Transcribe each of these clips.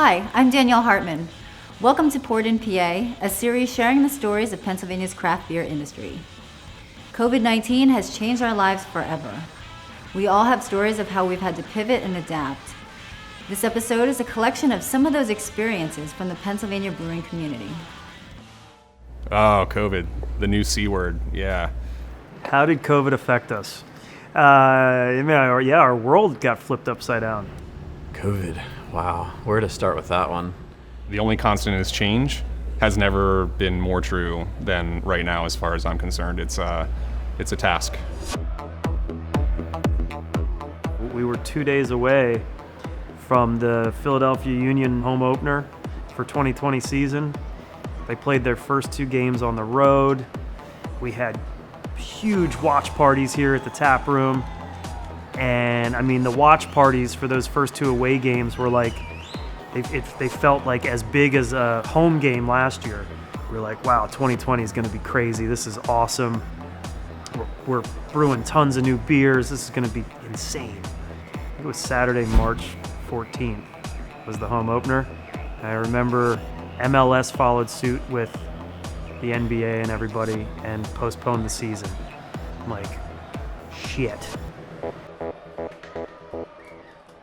Hi, I'm Danielle Hartman. Welcome to Poured in PA, a series sharing the stories of Pennsylvania's craft beer industry. COVID-19 has changed our lives forever. We all have stories of how we've had to pivot and adapt. This episode is a collection of some of those experiences from the Pennsylvania brewing community. Oh, COVID, the new C word, yeah. How did COVID affect us? Our world got flipped upside down. COVID, wow, where to start with that one? The only constant is change. Has never been more true than right now as far as I'm concerned. It's a task. We were 2 days away from the Philadelphia Union home opener for 2020 season. They played their first 2 games on the road. We had huge watch parties here at the tap room. And I mean, the watch parties for those first 2 away games were like, they felt like as big as a home game last year. We were like, wow, 2020 is going to be crazy. This is awesome. We're brewing tons of new beers. This is going to be insane. It was Saturday, March 14th was the home opener. I remember MLS followed suit with the NBA and everybody and postponed the season. I'm like, shit.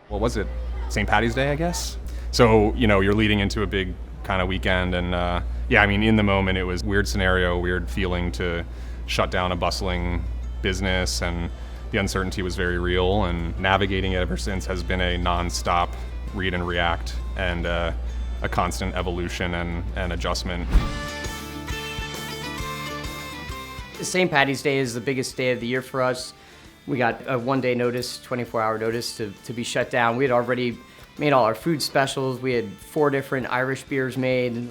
What was it? St. Patty's Day, I guess? So, you're leading into a big kind of weekend and in the moment it was weird scenario, weird feeling to shut down a bustling business, and the uncertainty was very real, and navigating it ever since has been a non-stop read and react and a constant evolution and adjustment. St. Patty's Day is the biggest day of the year for us. We got a 1-day notice, 24-hour notice to be shut down. We had already made all our food specials. We had 4 different Irish beers made.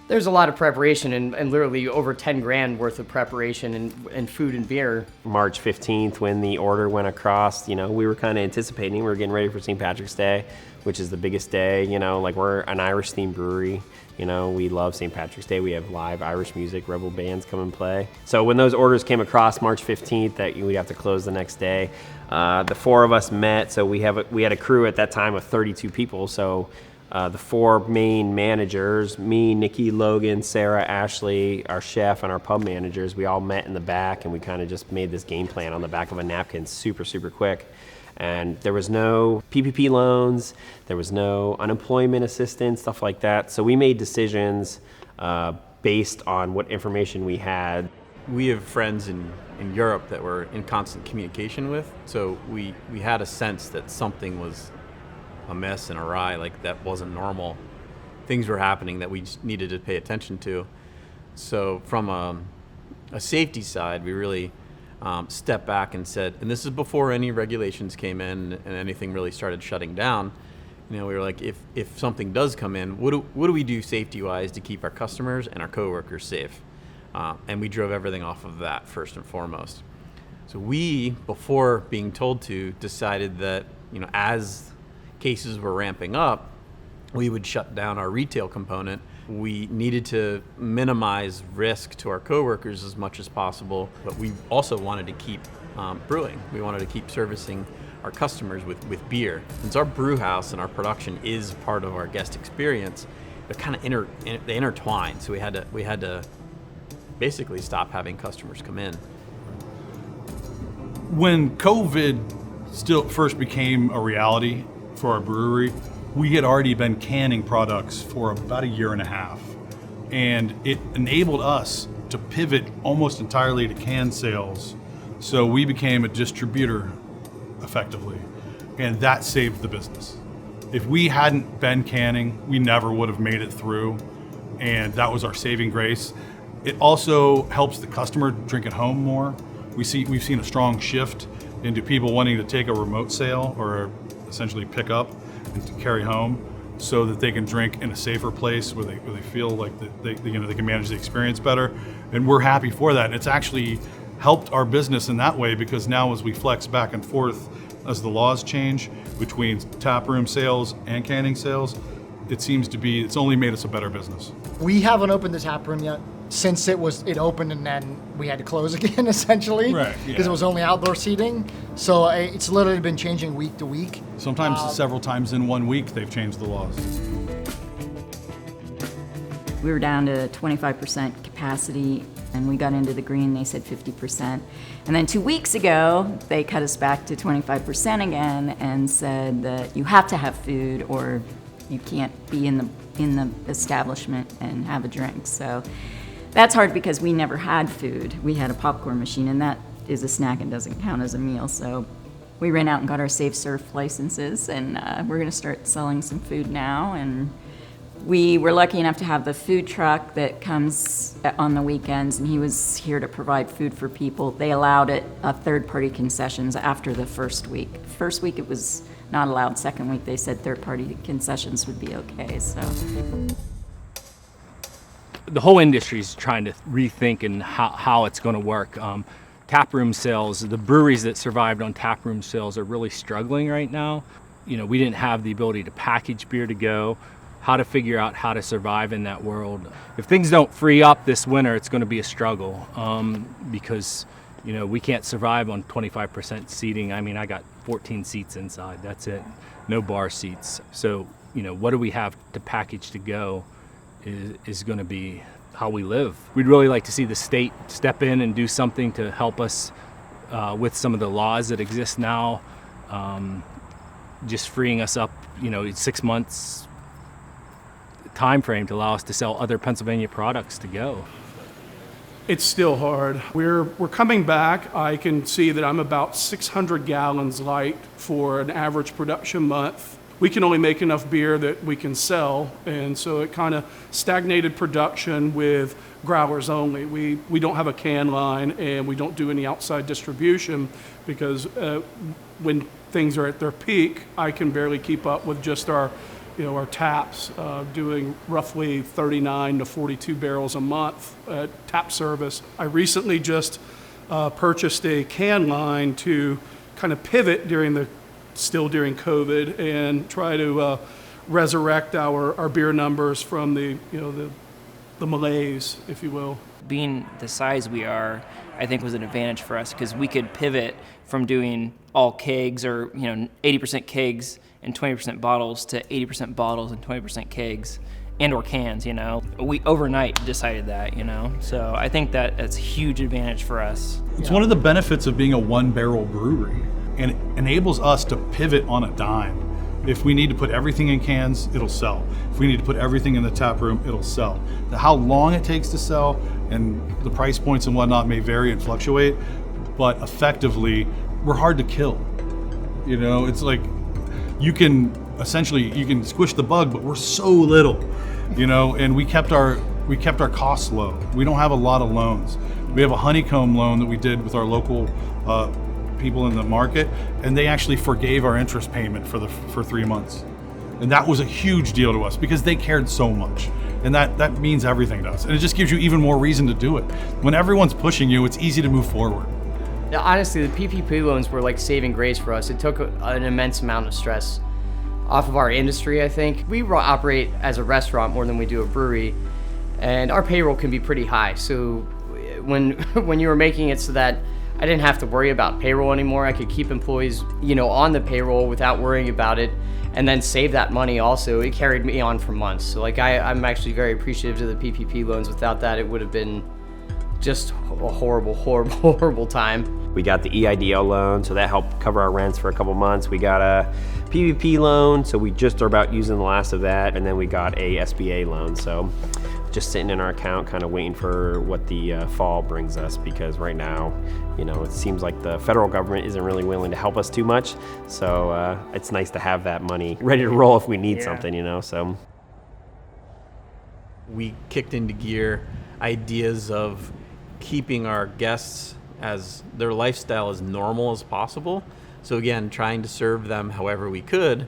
There's a lot of preparation and literally over 10 grand worth of preparation and food and beer. March 15th, when the order went across, we were kind of anticipating, we were getting ready for St. Patrick's Day, which is the biggest day, we're an Irish themed brewery. We love St. Patrick's Day. We have live Irish music, rebel bands come and play. So when those orders came across March 15th that we'd have to close the next day, the 4 of us met. So we had a crew at that time of 32 people. So the 4 main managers, me, Nikki, Logan, Sarah, Ashley, our chef, and our pub managers, we all met in the back, and we kind of just made this game plan on the back of a napkin super, super quick. And there was no PPP loans, there was no unemployment assistance, stuff like that. So we made decisions based on what information we had. We have friends in Europe that we're in constant communication with, so we had a sense that something was amiss and awry, like that wasn't normal. Things were happening that we just needed to pay attention to. So from a safety side, we really stepped back and said, and this is before any regulations came in and anything really started shutting down, we were like, if something does come in, what do we do safety-wise to keep our customers and our coworkers safe? And we drove everything off of that first and foremost. So we, before being told to, decided that, as cases were ramping up, we would shut down our retail component. We needed to minimize risk to our coworkers as much as possible, but we also wanted to keep brewing. We wanted to keep servicing our customers with beer. Since our brew house and our production is part of our guest experience, they're kind of they intertwine. So we had to basically stop having customers come in. When COVID still first became a reality for our brewery, we had already been canning products for about a year and a half. And it enabled us to pivot almost entirely to can sales. So we became a distributor effectively, and that saved the business. If we hadn't been canning, we never would have made it through, and that was our saving grace. It also helps the customer drink at home more. We've seen a strong shift into people wanting to take a remote sale or essentially pick up and to carry home, so that they can drink in a safer place where they feel like they can manage the experience better. And we're happy for that. And it's actually helped our business in that way, because now as we flex back and forth as the laws change between taproom sales and canning sales, it's only made us a better business. We haven't opened the tap room yet since it opened and then we had to close again essentially, right? Because it was only outdoor seating. So it's literally been changing week to week. Sometimes several times in 1 week they've changed the laws. We were down to 25% capacity, and we got into the green, they said 50%. And then 2 weeks ago, they cut us back to 25% again and said that you have to have food or you can't be in the establishment and have a drink. So that's hard because we never had food. We had a popcorn machine, and that is a snack and doesn't count as a meal. So we ran out and got our Safe Surf licenses, and we're gonna start selling some food now. And we were lucky enough to have the food truck that comes on the weekends, and he was here to provide food for people. They allowed it third-party concessions after the first week. First week it was not allowed. Second week they said third-party concessions would be okay. So the whole industry is trying to rethink and how it's going to work. Taproom sales, the breweries that survived on taproom sales are really struggling right now. You know, we didn't have the ability to package beer to go. How to figure out how to survive in that world. If things don't free up this winter, it's going to be a struggle because, you know, we can't survive on 25% seating. I mean, I got 14 seats inside, that's it. No bar seats. So, you know, what do we have to package to go is going to be how we live. We'd really like to see the state step in and do something to help us with some of the laws that exist now, just freeing us up, you know, 6 months time frame to allow us to sell other Pennsylvania products to go. It's still hard. We're coming back. I can see that I'm about 600 gallons light for an average production month. We can only make enough beer that we can sell, and so it kind of stagnated production with growlers only. We don't have a can line, and we don't do any outside distribution because when things are at their peak, I can barely keep up with just our taps, doing roughly 39 to 42 barrels a month at tap service. I recently just purchased a can line to kind of pivot during COVID and try to resurrect our beer numbers from the malaise, if you will. Being the size we are, I think was an advantage for us because we could pivot from doing all kegs or 80% kegs and 20% bottles to 80% bottles and 20% kegs and or cans, We overnight decided that, So I think that's a huge advantage for us. It's one of the benefits of being a one-barrel brewery, and it enables us to pivot on a dime. If we need to put everything in cans, it'll sell. If we need to put everything in the tap room, it'll sell. How long it takes to sell and the price points and whatnot may vary and fluctuate, but effectively, we're hard to kill. It's like you can squish the bug, but we're so little, and we kept our costs low. We don't have a lot of loans. We have a honeycomb loan that we did with our local people in the market, and they actually forgave our interest payment for 3 months. And that was a huge deal to us because they cared so much. And that means everything to us. And it just gives you even more reason to do it. When everyone's pushing you, it's easy to move forward. Yeah, honestly, the PPP loans were like saving grace for us. It took an immense amount of stress off of our industry, I think. We operate as a restaurant more than we do a brewery, and our payroll can be pretty high. So when you were making it so that I didn't have to worry about payroll anymore, I could keep employees, on the payroll without worrying about it, and then save that money also. It carried me on for months. So I'm actually very appreciative of the PPP loans. Without that, it would have been just a horrible time. We got the EIDL loan, so that helped cover our rents for a couple months. We got a PPP loan, so we just are about using the last of that, and then we got a SBA loan, so just sitting in our account kind of waiting for what the fall brings us, because right now, it seems like the federal government isn't really willing to help us too much, so it's nice to have that money ready to roll if we need something, so. We kicked into gear ideas of keeping our guests as their lifestyle as normal as possible. So again, trying to serve them however we could.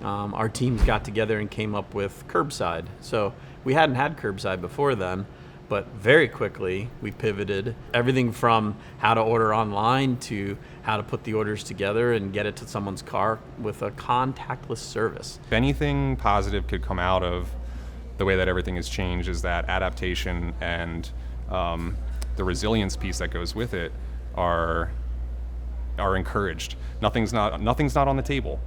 Our teams got together and came up with curbside. So we hadn't had curbside before then, but very quickly we pivoted everything from how to order online to how to put the orders together and get it to someone's car with a contactless service. If anything positive could come out of the way that everything has changed is that adaptation and the resilience piece that goes with it are encouraged. Nothing's not on the table.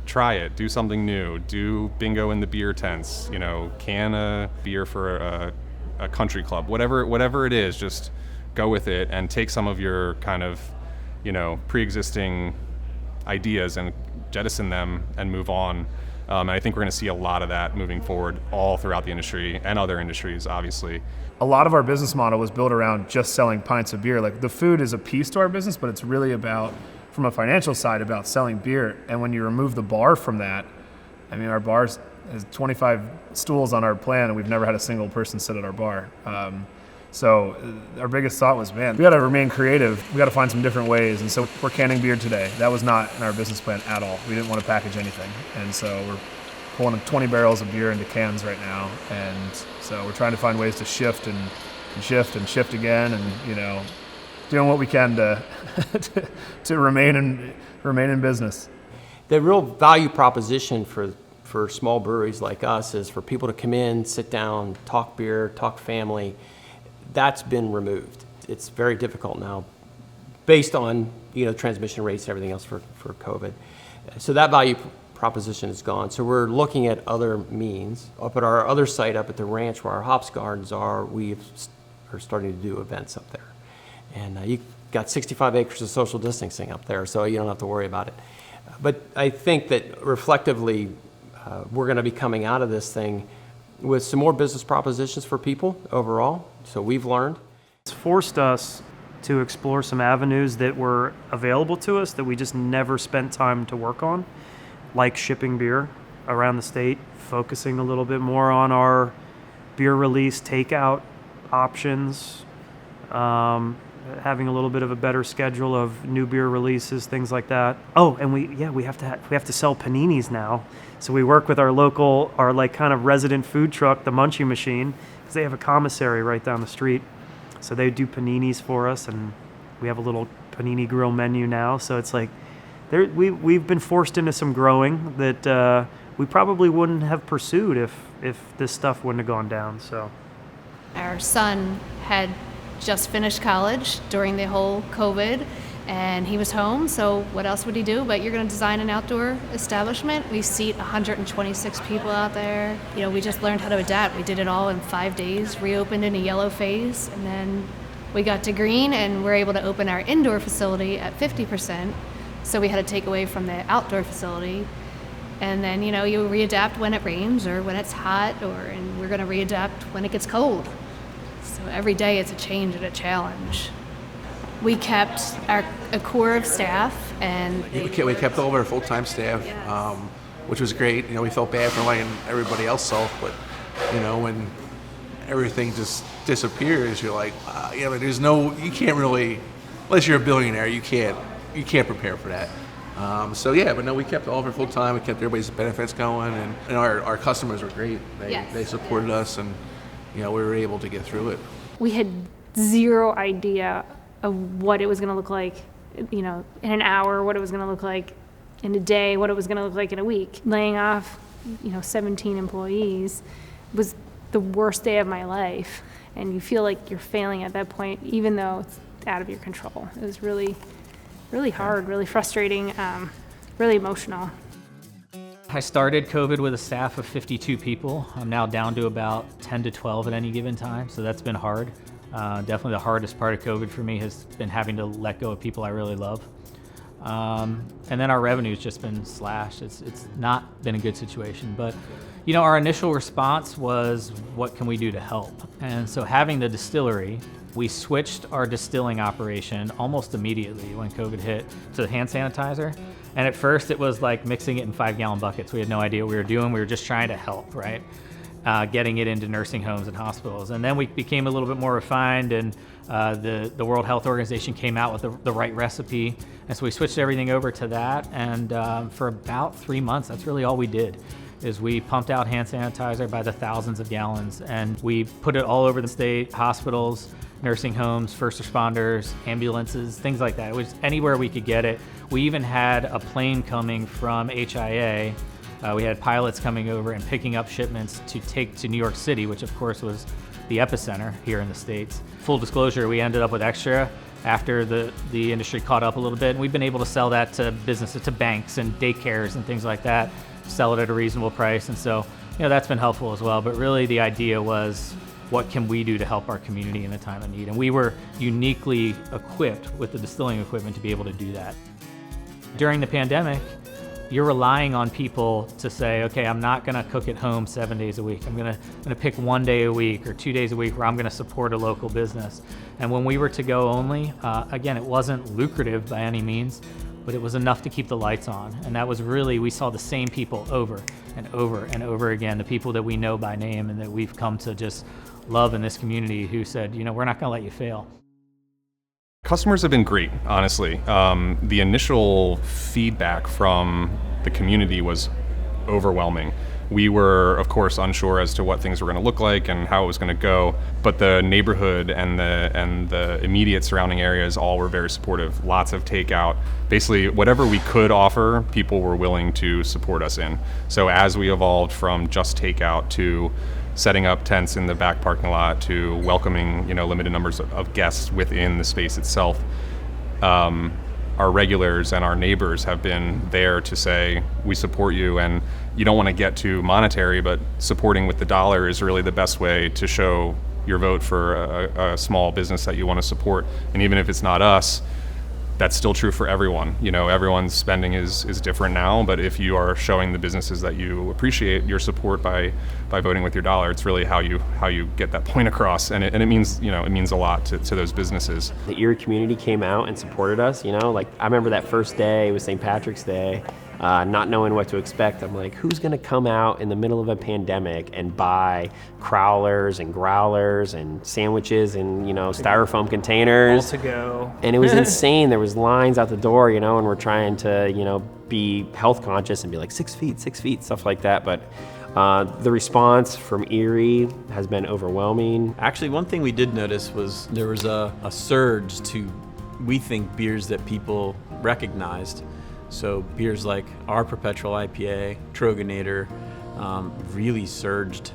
try it, do something new, do bingo in the beer tents, you know, can a beer for a country club, whatever it is, just go with it and take some of your kind of, you know, pre-existing ideas and jettison them and move on. And I think we're going to see a lot of that moving forward all throughout the industry and other industries, obviously. A lot of our business model was built around just selling pints of beer. Like, the food is a piece to our business, but it's really about, from a financial side, about selling beer. And when you remove the bar from that, I mean, our bar has 25 stools on our plan, and we've never had a single person sit at our bar. So our biggest thought was, man, we got to remain creative. We got to find some different ways. And so we're canning beer today. That was not in our business plan at all. We didn't want to package anything. And so we're pulling 20 barrels of beer into cans right now. And so we're trying to find ways to shift and shift again, and, you know, doing what we can to to remain in business. The real value proposition for small breweries like us is for people to come in, sit down, talk beer, talk family. That's been removed. It's very difficult now based on, you know, transmission rates and everything else for COVID. So that value proposition is gone. So we're looking at other means. Up at our other site, up at the ranch where our hops gardens are, we are starting to do events up there. And you got 65 acres of social distancing up there, so you don't have to worry about it. But I think that reflectively, we're going to be coming out of this thing with some more business propositions for people overall. So we've learned. It's forced us to explore some avenues that were available to us that we just never spent time to work on, like shipping beer around the state, focusing a little bit more on our beer release takeout options, having a little bit of a better schedule of new beer releases, things like that. Oh, and we have to sell paninis now. So we work with our like kind of resident food truck, the Munchie Machine, because they have a commissary right down the street. So they do paninis for us, and we have a little panini grill menu now. So it's like we've been forced into some growing that we probably wouldn't have pursued if this stuff wouldn't have gone down. So our son had just finished college during the whole COVID, and he was home, so what else would he do? But you're going to design an outdoor establishment. We seat 126 people out there. You know, we just learned how to adapt. We did it all in 5 days, reopened in a yellow phase, and then we got to green, and we're able to open our indoor facility at 50%. So we had to take away from the outdoor facility. And then, you know, you readapt when it rains or when it's hot, and we're going to readapt when it gets cold. So every day it's a change and a challenge. We kept a core of staff, and we kept all of our full-time staff, which was great. You know, we felt bad for letting everybody else off, but, you know, when everything just disappears, you're like, you know, you can't really, unless you're a billionaire, you can't prepare for that. But no, we kept all of our full-time. We kept everybody's benefits going, and our customers were great. They supported us, and, you know, we were able to get through it. We had zero idea of what it was going to look like, you know, in an hour, what it was going to look like in a day, what it was going to look like in a week. Laying off, you know, 17 employees was the worst day of my life. And you feel like you're failing at that point, even though it's out of your control. It was really, really hard, really frustrating, really emotional. I started COVID with a staff of 52 people. I'm now down to about 10 to 12 at any given time, so that's been hard. Definitely the hardest part of COVID for me has been having to let go of people I really love. And then our revenue's just been slashed. It's not been a good situation, but, you know, our initial response was, what can we do to help? And so having the distillery, we switched our distilling operation almost immediately when COVID hit to hand sanitizer. And at first it was like mixing it in 5-gallon buckets. We had no idea what we were doing. We were just trying to help, right? Getting it into nursing homes and hospitals. And then we became a little bit more refined, and the World Health Organization came out with the right recipe. And so we switched everything over to that. And for about 3 months, that's really all we did, is we pumped out hand sanitizer by the thousands of gallons. And we put it all over the state, hospitals, nursing homes, first responders, ambulances, things like that. It was anywhere we could get it. We even had a plane coming from HIA. We had pilots coming over and picking up shipments to take to New York City, which of course was the epicenter here in the States. Full disclosure, we ended up with extra after the industry caught up a little bit. And we've been able to sell that to businesses, to banks and daycares and things like that, sell it at a reasonable price. And so, that's been helpful as well. But really the idea was, what can we do to help our community in a time of need? And we were uniquely equipped with the distilling equipment to be able to do that. During the pandemic, you're relying on people to say, okay, I'm not gonna cook at home 7 days a week. I'm gonna pick 1 day a week or 2 days a week where I'm gonna support a local business. And when we were to go only, again, it wasn't lucrative by any means, but it was enough to keep the lights on. And that was really, we saw the same people over and over and over again, the people that we know by name and that we've come to just love in this community, who said, we're not gonna let you fail. Customers have been great, honestly. The initial feedback from the community was overwhelming. We were, of course, unsure as to what things were going to look like and how it was going to go, but the neighborhood and the immediate surrounding areas all were very supportive. Lots of takeout. Basically, whatever we could offer, people were willing to support us in. So as we evolved from just takeout to setting up tents in the back parking lot to welcoming, limited numbers of guests within the space itself, our regulars and our neighbors have been there to say, we support you, and you don't want to get too monetary, but supporting with the dollar is really the best way to show your vote for a small business that you want to support. And even if it's not us, that's still true for everyone. Everyone's spending is different now, but if you are showing the businesses that you appreciate your support by voting with your dollar, it's really how you get that point across, and it means it means a lot to those businesses. The Erie community came out and supported us. Like I remember that first day, it was St. Patrick's Day. Not knowing what to expect, I'm like, who's gonna come out in the middle of a pandemic and buy crowlers and growlers and sandwiches and styrofoam containers? All to go. And it was insane. There was lines out the door, and we're trying to be health conscious and be like 6 feet, stuff like that. But the response from Erie has been overwhelming. Actually, one thing we did notice was there was a surge to, we think, beers that people recognized. So beers like our Perpetual IPA, Troganator, really surged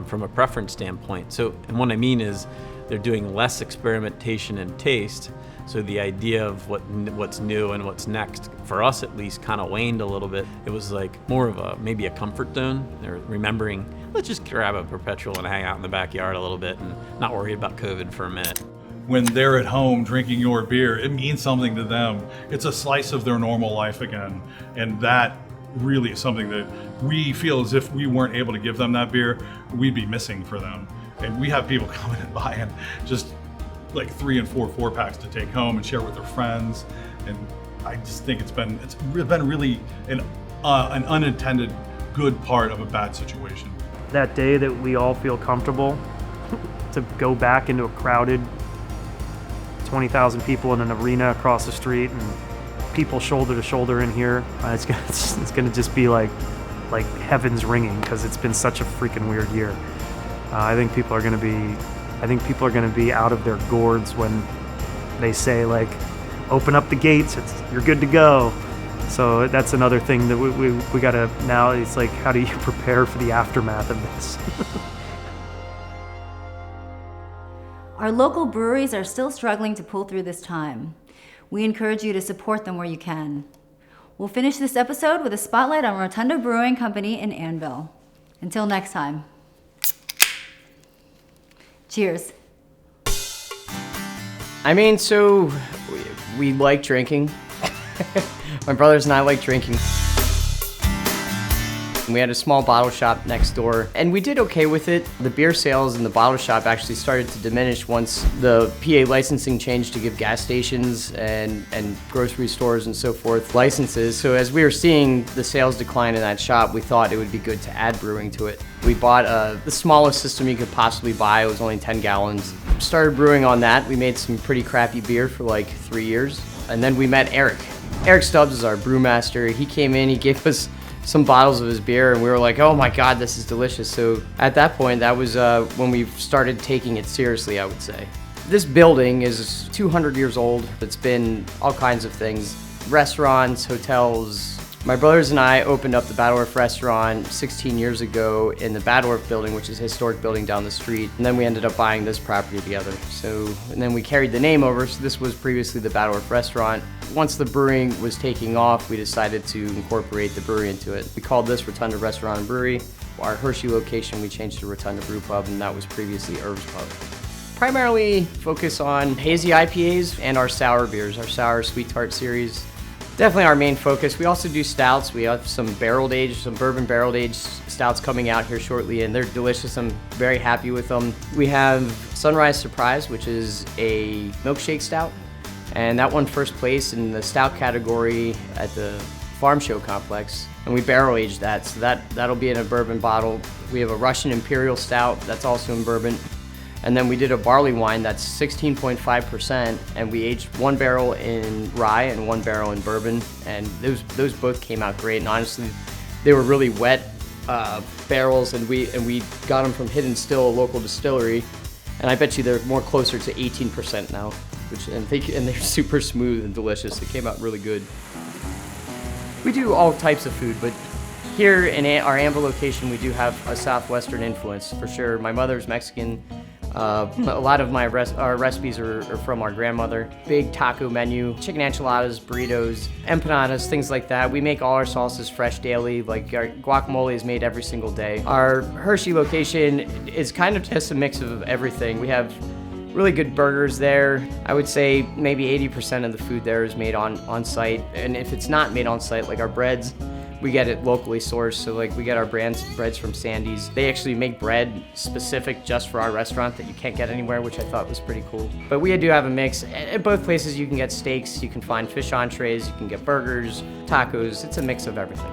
from a preference standpoint. So, and what I mean is they're doing less experimentation and taste. So the idea of what's new and what's next, for us at least, kind of waned a little bit. It was like more of maybe a comfort zone. They're remembering, let's just grab a Perpetual and hang out in the backyard a little bit and not worry about COVID for a minute. When they're at home drinking your beer, it means something to them. It's a slice of their normal life again. And that really is something that we feel as if we weren't able to give them that beer, we'd be missing for them. And we have people coming and buying just like 3 and 4 packs to take home and share with their friends. And I just think it's been really an unintended good part of a bad situation. That day that we all feel comfortable to go back into a crowded 20,000 people in an arena across the street and people shoulder to shoulder in here, it's gonna just be like heaven's ringing, because it's been such a freaking weird year. I think people are gonna be out of their gourds when they say, like, open up the gates, you're good to go. So that's another thing that we gotta now. It's like, how do you prepare for the aftermath of this? Our local breweries are still struggling to pull through this time. We encourage you to support them where you can. We'll finish this episode with a spotlight on Rotunda Brewing Company in Annville. Until next time. Cheers. So we like drinking. My brothers and I like drinking. We had a small bottle shop next door, and we did okay with it. The beer sales in the bottle shop actually started to diminish once the PA licensing changed to give gas stations and grocery stores and so forth licenses. So as we were seeing the sales decline in that shop, we thought it would be good to add brewing to it. We bought the smallest system you could possibly buy. It was only 10 gallons. Started brewing on that. We made some pretty crappy beer for like 3 years. And then we met Eric. Eric Stubbs is our brewmaster. He came in, he gave us some bottles of his beer, and we were like, oh my God, this is delicious. So at that point, that was when we started taking it seriously, I would say. This building is 200 years old. It's been all kinds of things: restaurants, hotels, My brothers and I opened up the Battledorf restaurant 16 years ago in the Battledorf building, which is a historic building down the street. And then we ended up buying this property together. And then we carried the name over, so this was previously the Battledorf restaurant. Once the brewing was taking off, we decided to incorporate the brewery into it. We called this Rotunda Restaurant and Brewery. Our Hershey location, we changed to Rotunda Brew Pub, and that was previously Herb's Pub. Primarily focus on hazy IPAs and our sour beers, our sour sweet tart series. Definitely our main focus. We also do stouts. We have some bourbon barreled aged stouts coming out here shortly, and they're delicious. I'm very happy with them. We have Sunrise Surprise, which is a milkshake stout, and that won first place in the stout category at the Farm Show Complex, and we barrel aged that, so that'll be in a bourbon bottle. We have a Russian Imperial Stout that's also in bourbon. And then we did a barley wine that's 16.5%, and we aged 1 barrel in rye and 1 barrel in bourbon, and those both came out great. And honestly, they were really wet barrels, and we got them from Hidden Still, a local distillery, and I bet you they're more closer to 18% now, and they're super smooth and delicious. They came out really good. We do all types of food, but here in our Annville location, we do have a Southwestern influence for sure. My mother's Mexican. A lot of our recipes are from our grandmother. Big taco menu, chicken enchiladas, burritos, empanadas, things like that. We make all our sauces fresh daily, like our guacamole is made every single day. Our Hershey location is kind of just a mix of everything. We have really good burgers there. I would say maybe 80% of the food there is made on site. And if it's not made on site, like our breads, we get it locally sourced, so like we get our breads from Sandy's. They actually make bread specific just for our restaurant that you can't get anywhere, which I thought was pretty cool. But we do have a mix. At both places you can get steaks, you can find fish entrees, you can get burgers, tacos. It's a mix of everything.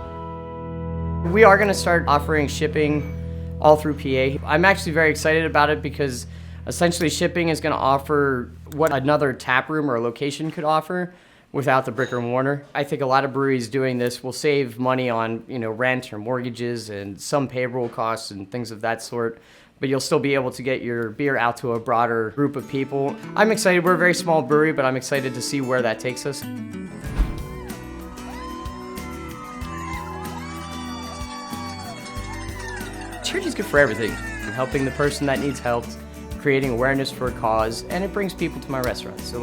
We are gonna start offering shipping all through PA. I'm actually very excited about it because essentially shipping is gonna offer what another tap room or a location could offer without the brick and mortar. I think a lot of breweries doing this will save money on rent or mortgages and some payroll costs and things of that sort, but you'll still be able to get your beer out to a broader group of people. I'm excited. We're a very small brewery, but I'm excited to see where that takes us. Charity's good for everything. Helping the person that needs help, creating awareness for a cause, and it brings people to my restaurant. So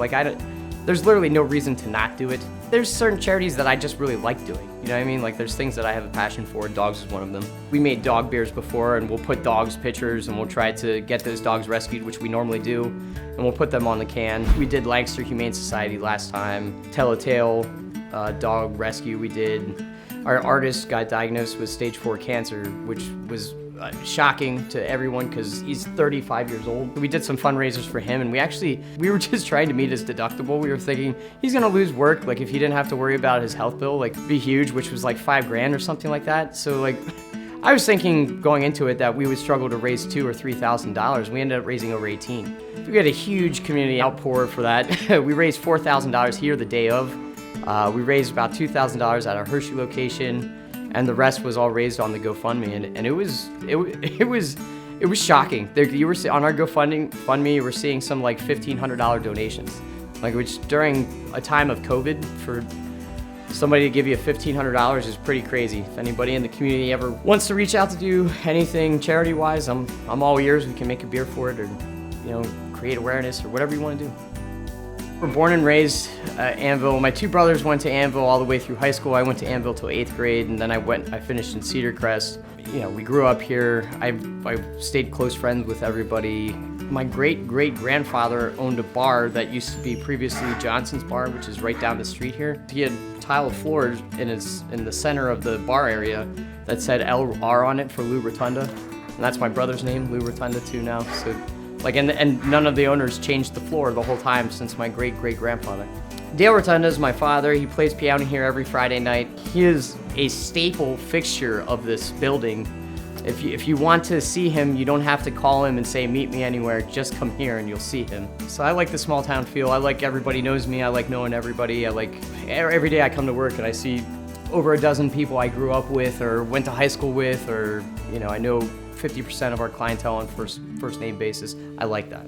there's literally no reason to not do it. There's certain charities that I just really like doing. You know what I mean? Like there's things that I have a passion for. Dogs is one of them. We made dog beers before, and we'll put dogs pictures, and we'll try to get those dogs rescued, which we normally do, and we'll put them on the can. We did Lancaster Humane Society last time. Tell a Tale dog rescue we did. Our artist got diagnosed with stage 4 cancer, which was shocking to everyone because he's 35 years old. We did some fundraisers for him, and we were just trying to meet his deductible. We were thinking he's gonna lose work, like if he didn't have to worry about his health bill, like be huge, which was like $5,000 or something like that. So like, I was thinking going into it that we would struggle to raise $2,000 or $3,000. We ended up raising over 18. We had a huge community outpour for that. We raised $4,000 here the day of. We raised about $2,000 at our Hershey location, and the rest was all raised on the GoFundMe, and it was shocking. You were on our GoFundMe, you were seeing some like $1,500 donations, which during a time of COVID, for somebody to give you $1,500 is pretty crazy. If anybody in the community ever wants to reach out to do anything charity-wise, I'm all ears. We can make a beer for it, or create awareness, or whatever you want to do. We're born and raised Annville. My two brothers went to Annville all the way through high school. I went to Annville till 8th grade, and then I finished in Cedar Crest. We grew up here. I stayed close friends with everybody. My great-great-grandfather owned a bar that used to be previously Johnson's Bar, which is right down the street here. He had tile floors in the center of the bar area that said LR on it for Lou Rotunda, and that's my brother's name, Lou Rotunda, too, now. So. And none of the owners changed the floor the whole time since my great-great-grandfather. Dale Rotunda is my father. He plays piano here every Friday night. He is a staple fixture of this building. If you want to see him, you don't have to call him and say, meet me anywhere. Just come here and you'll see him. So I like the small town feel. I like everybody knows me. I like knowing everybody. I like every day I come to work and I see over a dozen people I grew up with or went to high school with, or I know 50% of our clientele on first name basis. I like that.